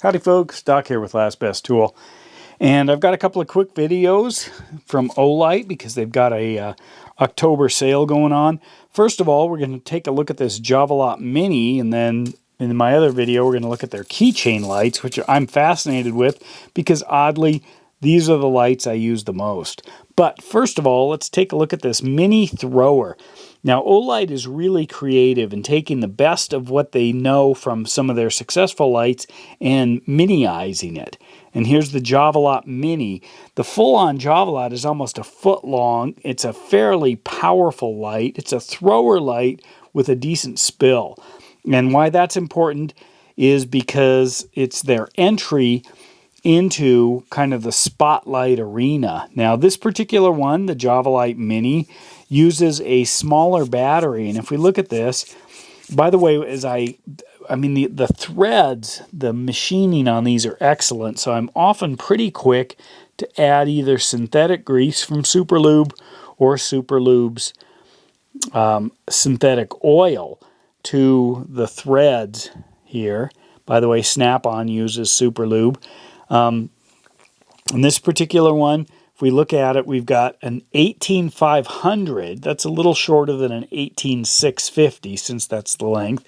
Howdy folks, Doc here with Last Best Tool. And I've got a couple of quick videos from Olight because they've got a October sale going on. First of all, we're going to take a look at this Javelot Mini, and then in my other video we're going to look at their keychain lights, which I'm fascinated with because oddly these are the lights I use the most. But first of all, let's take a look at this mini thrower. Now, Olight is really creative in taking the best of what they know from some of their successful lights and miniizing it. And here's the Javelot Mini. The full-on Javelot is almost a foot long. It's a fairly powerful light. It's a thrower light with a decent spill. And why that's important is because it's their entry into kind of the spotlight arena. Now, this particular one, the Javelot Mini, uses a smaller battery. And if we look at this, by the way, the threads, the machining on these are excellent. So I'm often pretty quick to add either synthetic grease from Superlube or Superlube's synthetic oil to the threads here. By the way, Snap-on uses Superlube. In this particular one, if we look at it, we've got an 18500. That's a little shorter than an 18650 since that's the length.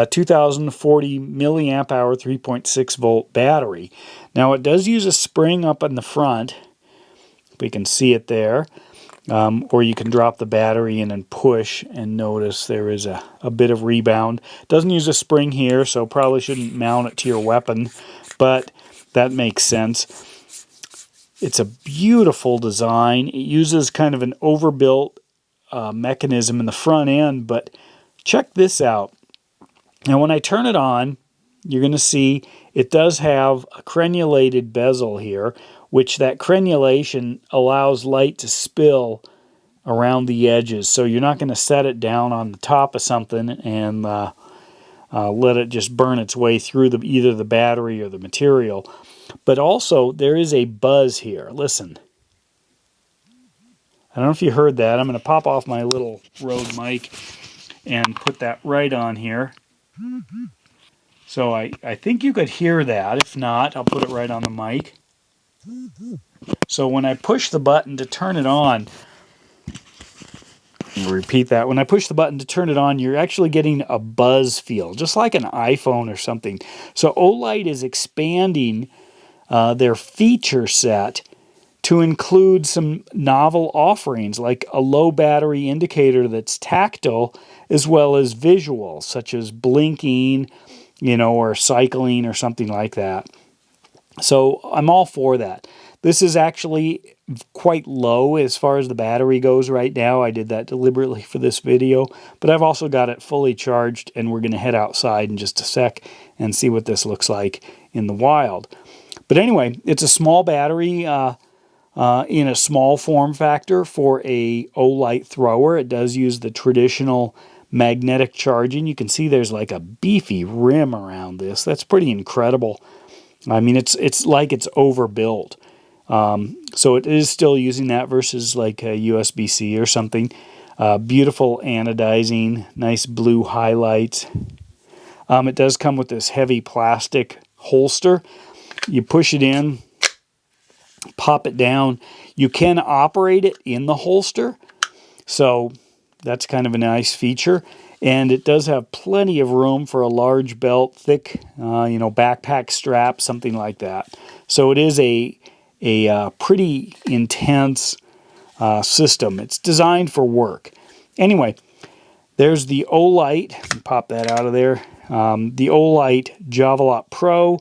2040 milliamp hour 3.6 volt battery. Now it does use a spring up in the front. We can see it there. Or you can drop the battery in and push, and notice there is a bit of rebound. It doesn't use a spring here, so probably shouldn't mount it to your weapon, but that makes sense. It's a beautiful design. It uses kind of an overbuilt mechanism in the front end, but check this out. Now when I turn it on, you're going to see it does have a crenulated bezel here, which that crenulation allows light to spill around the edges. So you're not going to set it down on the top of something and let it just burn its way through either the battery or the material. But also, there is a buzz here. Listen. I don't know if you heard that. I'm going to pop off my little Rode mic and put that right on here. So I think you could hear that. If not, I'll put it right on the mic. So when I push the button to turn it on, I'll repeat that. When I push the button to turn it on, you're actually getting a buzz feel, just like an iPhone or something. So Olight is expanding their feature set to include some novel offerings like a low battery indicator that's tactile as well as visual, such as blinking, or cycling or something like that. So I'm all for that. This is actually quite low as far as the battery goes right now. I did that deliberately for this video, but I've also got it fully charged, and we're going to head outside in just a sec and see what this looks like in the wild. But anyway, it's a small battery in a small form factor for a Olight thrower. It does use the traditional magnetic charging. You can see there's like a beefy rim around this. That's pretty incredible. I mean, it's like it's overbuilt. So it is still using that versus like a USB-C or something. Beautiful anodizing, nice blue highlights. It does come with this heavy plastic holster. You push it in, pop it down. You can operate it in the holster, so that's kind of a nice feature. And it does have plenty of room for a large belt, thick, backpack strap, something like that. So it is a pretty intense system. It's designed for work. Anyway, there's the Olight. Pop that out of there. The Olight Javelot Pro.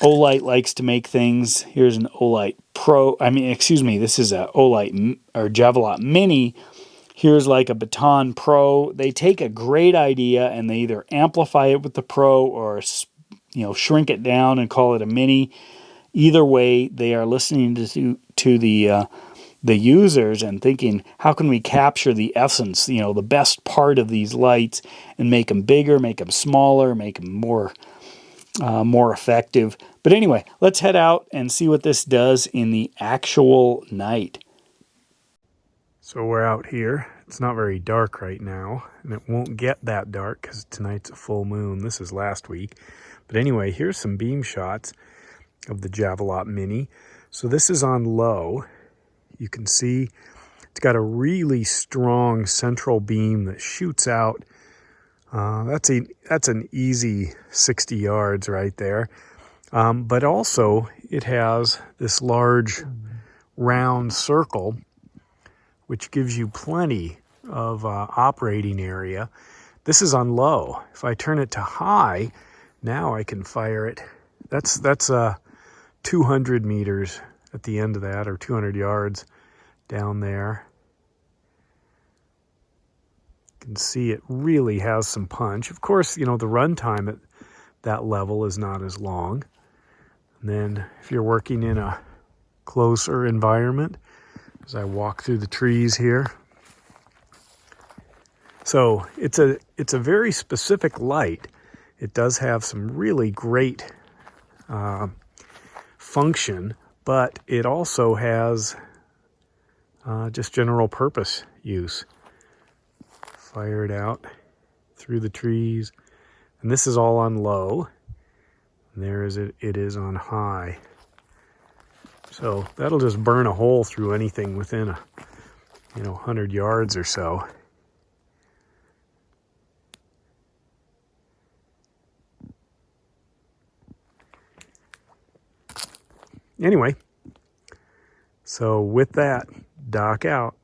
Olight likes to make things. Here's an Olight Pro. This is a Olight or Javelot Mini. Here's like a Baton Pro. They take a great idea and they either amplify it with the Pro or shrink it down and call it a Mini. Either way, they are listening to the users and thinking, how can we capture the essence, the best part of these lights, and make them bigger, make them smaller, make them more effective. But anyway, let's head out and see what this does in the actual night. So we're out here. It's not very dark right now, and it won't get that dark because tonight's a full moon. This is last week. But anyway, here's some beam shots of the Javelot Mini. So this is on low. You can see it's got a really strong central beam that shoots out. That's an easy 60 yards right there. But also it has this large round circle, which gives you plenty of operating area. This is on low. If I turn it to high, now I can fire it. That's 200 meters at the end of that, or 200 yards down there. You can see it really has some punch. Of course, the runtime at that level is not as long. And then if you're working in a closer environment, as I walk through the trees here. So it's a very specific light. It does have some really great function, but it also has just general purpose use. Fire it out through the trees. And this is all on low. And there it is on high. So that'll just burn a hole through anything within 100 yards or so. Anyway, so with that, dock out.